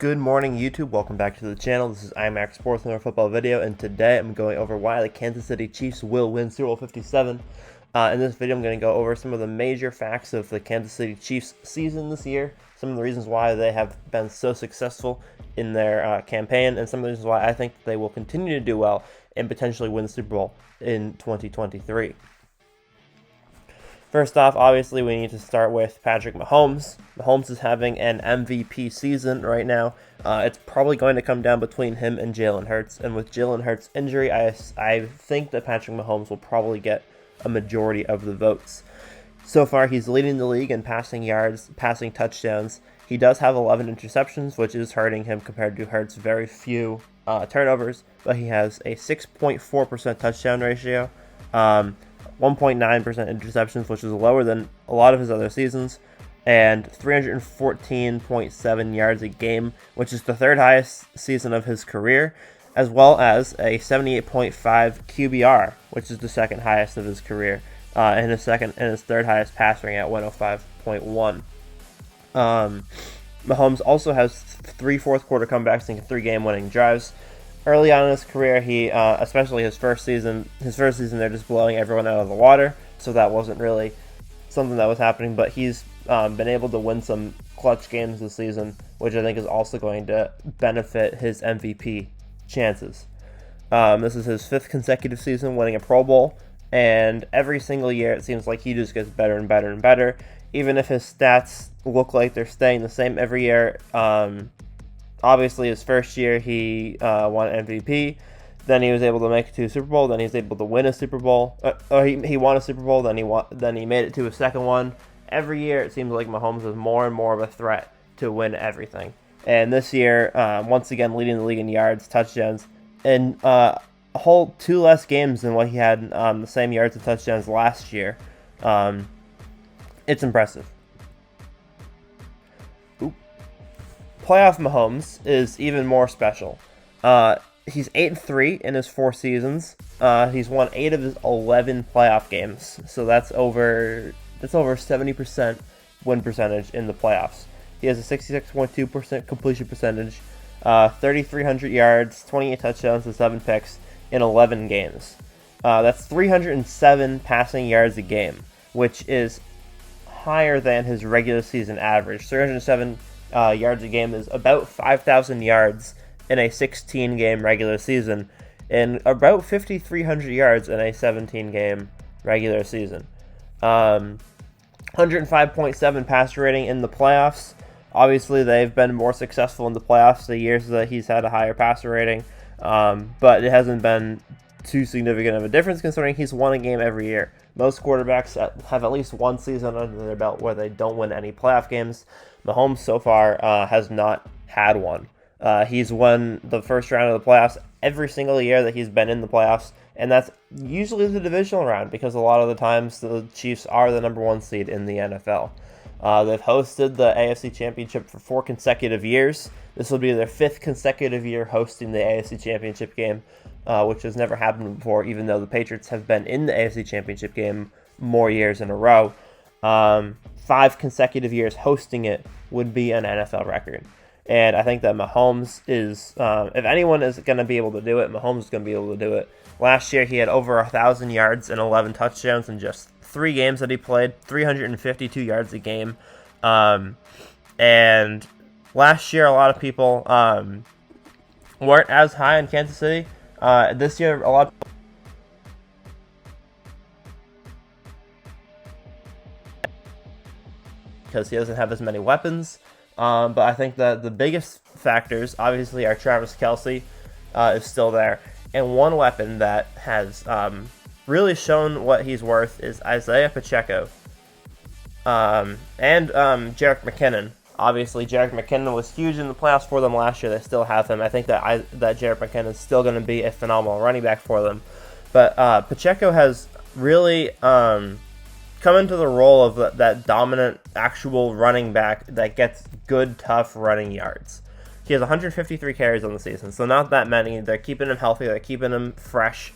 Good morning, YouTube. Welcome back to the channel. This is IMAX Sports Another Football video, and today I'm going over why the Kansas City Chiefs will win Super Bowl 57. In this video, I'm going to go over some of the major facts of the Kansas City Chiefs season this year, some of the reasons why they have been so successful in their campaign, and some of the reasons why I think they will continue to do well and potentially win the Super Bowl in 2023. First off, obviously, we need to start with Patrick Mahomes. Mahomes is having an MVP season right now. It's probably going to come down between him and Jalen Hurts. And with Jalen Hurts' injury, I think that Patrick Mahomes will probably get a majority of the votes. So far, he's leading the league in passing yards, passing touchdowns. He does have 11 interceptions, which is hurting him compared to Hurts' very few turnovers. But he has a 6.4% touchdown ratio. 1.9% interceptions, which is lower than a lot of his other seasons, and 314.7 yards a game, which is the third highest season of his career, as well as a 78.5 QBR, which is the second highest of his career, and his third highest passing at 105.1. Mahomes also has 3 fourth-quarter comebacks and 3 game-winning drives. Early on in his career, he, especially his first season, they're just blowing everyone out of the water, so that wasn't really something that was happening, but he's been able to win some clutch games this season, which I think is also going to benefit his MVP chances. This is his 5th consecutive season winning a Pro Bowl, and every single year it seems like he just gets better and better and better, even if his stats look like they're staying the same every year. Obviously, his first year, he won MVP. Then he was able to make it to a Super Bowl. Then he was able to win a Super Bowl. He won a Super Bowl. Then he made it to a second one. Every year, it seems like Mahomes is more and more of a threat to win everything. And this year, once again, leading the league in yards, touchdowns, and a whole 2 less games than what he had the same yards and touchdowns last year. It's impressive. Playoff Mahomes is even more special. He's 8-3 in his 4 seasons. He's won 8 of his 11 playoff games, so that's over 70% win percentage in the playoffs. He has a 66.2% completion percentage, 3,300 yards, 28 touchdowns, and 7 picks in 11 games. That's 307 passing yards a game, which is higher than his regular season average. 307 yards a game is about 5,000 yards in a 16-game regular season, and about 5,300 yards in a 17-game regular season. 105.7 passer rating in the playoffs. Obviously, they've been more successful in the playoffs the years that he's had a higher passer rating, but it hasn't been too significant of a difference considering he's won a game every year. Most quarterbacks have at least one season under their belt where they don't win any playoff games. Mahomes so far has not had one. He's won the first round of the playoffs every single year that he's been in the playoffs, and that's usually the divisional round because a lot of the times the Chiefs are the number 1 seed in the NFL. They've hosted the AFC Championship for 4 consecutive years. This will be their 5th consecutive year hosting the AFC Championship game, which has never happened before, even though the Patriots have been in the AFC Championship game more years in a row. 5 consecutive years hosting it would be an NFL record. And I think that Mahomes is, if anyone is going to be able to do it, Mahomes is going to be able to do it. Last year, he had over 1,000 yards and 11 touchdowns in just 3 games that he played, 352 yards a game. And last year, a lot of people weren't as high in Kansas City. This year, a lot of people because he doesn't have as many weapons. But I think that the biggest factors, obviously, are Travis Kelce is still there. And one weapon that has really shown what he's worth is Isaiah Pacheco and Jerick McKinnon. Obviously, Jerick McKinnon was huge in the playoffs for them last year. They still have him. I think that Jerick McKinnon is still going to be a phenomenal running back for them. But Pacheco has really come into the role of that dominant actual running back that gets good, tough running yards. He has 153 carries on the season, so not that many. They're keeping him healthy. They're keeping him fresh.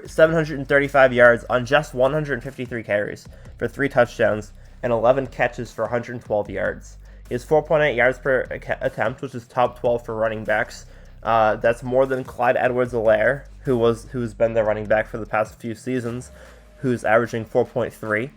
735 yards on just 153 carries for 3 touchdowns and 11 catches for 112 yards. He has 4.8 yards per attempt, which is top 12 for running backs. That's more than Clyde Edwards-Helaire, who's been their running back for the past few seasons, who's averaging 4.3.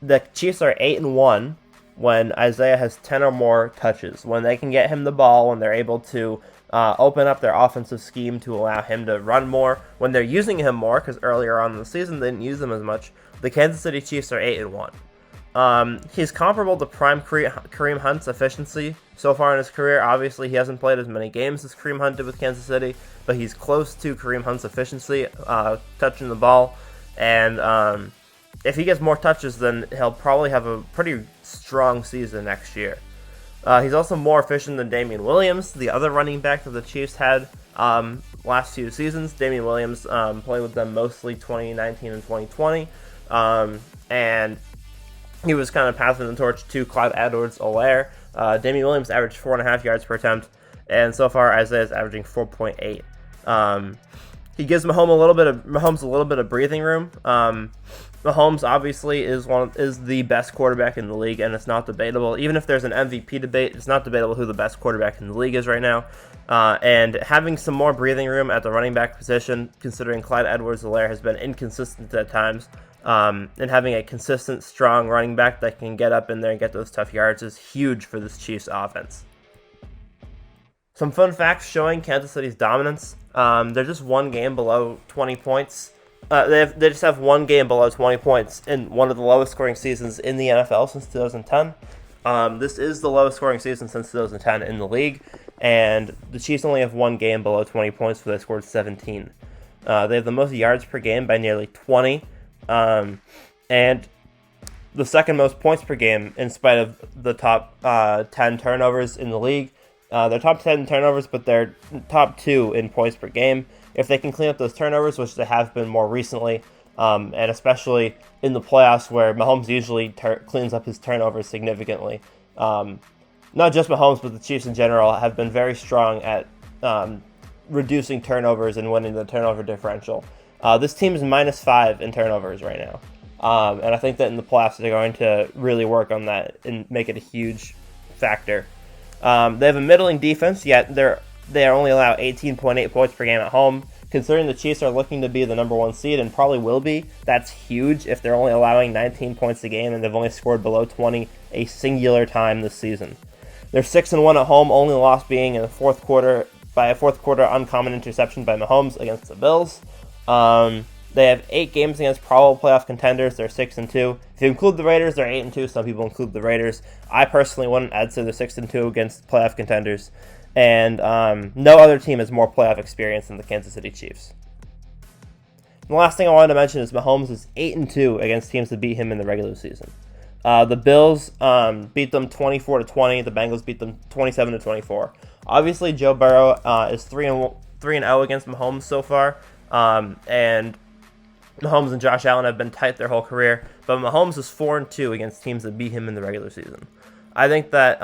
The Chiefs are 8-1 when Isaiah has 10 or more touches. When they can get him the ball, when they're able to open up their offensive scheme to allow him to run more, when they're using him more, because earlier on in the season they didn't use him as much, the Kansas City Chiefs are 8-1. He's comparable to prime Kareem Hunt's efficiency so far in his career. Obviously, he hasn't played as many games as Kareem Hunt did with Kansas City, but he's close to Kareem Hunt's efficiency, touching the ball. And if he gets more touches, then he'll probably have a pretty strong season next year. He's also more efficient than Damian Williams, the other running back that the Chiefs had last few seasons. Damian Williams played with them mostly 2019 and 2020. And he was kind of passing the torch to Clyde Edwards-Helaire. Damian Williams averaged 4.5 yards per attempt, and so far Isaiah's averaging 4.8. He gives Mahomes a little bit of breathing room. Mahomes obviously is the best quarterback in the league, and it's not debatable. Even if there's an MVP debate, it's not debatable who the best quarterback in the league is right now. And having some more breathing room at the running back position, considering Clyde Edwards-Helaire has been inconsistent at times, and having a consistent, strong running back that can get up in there and get those tough yards is huge for this Chiefs offense. Some fun facts showing Kansas City's dominance. They're just one game below 20 points. They just have one game below 20 points in one of the lowest scoring seasons in the NFL since 2010. This is the lowest scoring season since 2010 in the league, and the Chiefs only have one game below 20 points, where they scored 17. They have the most yards per game by nearly 20, and the second most points per game in spite of the top 10 turnovers in the league. They're top 10 in turnovers, but they're top 2 in points per game. If they can clean up those turnovers, which they have been more recently, and especially in the playoffs where Mahomes usually cleans up his turnovers significantly. Not just Mahomes, but the Chiefs in general have been very strong at reducing turnovers and winning the turnover differential. This team is -5 in turnovers right now. And I think that in the playoffs they're going to really work on that and make it a huge factor. They have a middling defense, yet they only allow 18.8 points per game at home. Considering the Chiefs are looking to be the number 1 seed and probably will be, that's huge if they're only allowing 19 points a game and they've only scored below 20 a singular time this season. They're 6-1 at home, only loss being in the fourth quarter by a fourth quarter uncommon interception by Mahomes against the Bills. They have 8 games against probable playoff contenders. They're 6-2. If you include the Raiders, they're 8-2. Some people include the Raiders. I personally wouldn't. I'd say they're 6-2 against playoff contenders. And no other team has more playoff experience than the Kansas City Chiefs. And the last thing I wanted to mention is Mahomes is 8-2 against teams that beat him in the regular season. The Bills beat them 24-20. The Bengals beat them 27-24. Obviously, Joe Burrow is 3-0 against Mahomes so far, and Mahomes and Josh Allen have been tight their whole career, but Mahomes is 4-2 against teams that beat him in the regular season. I think that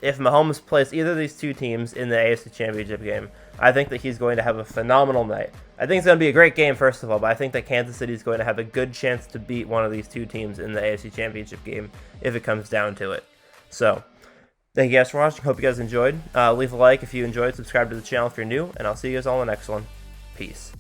if Mahomes plays either of these two teams in the AFC Championship game, I think that he's going to have a phenomenal night. I think it's going to be a great game, first of all, but I think that Kansas City is going to have a good chance to beat one of these two teams in the AFC Championship game if it comes down to it. So, thank you guys for watching. Hope you guys enjoyed. Leave a like if you enjoyed. Subscribe to the channel if you're new, and I'll see you guys all in the next one. Peace.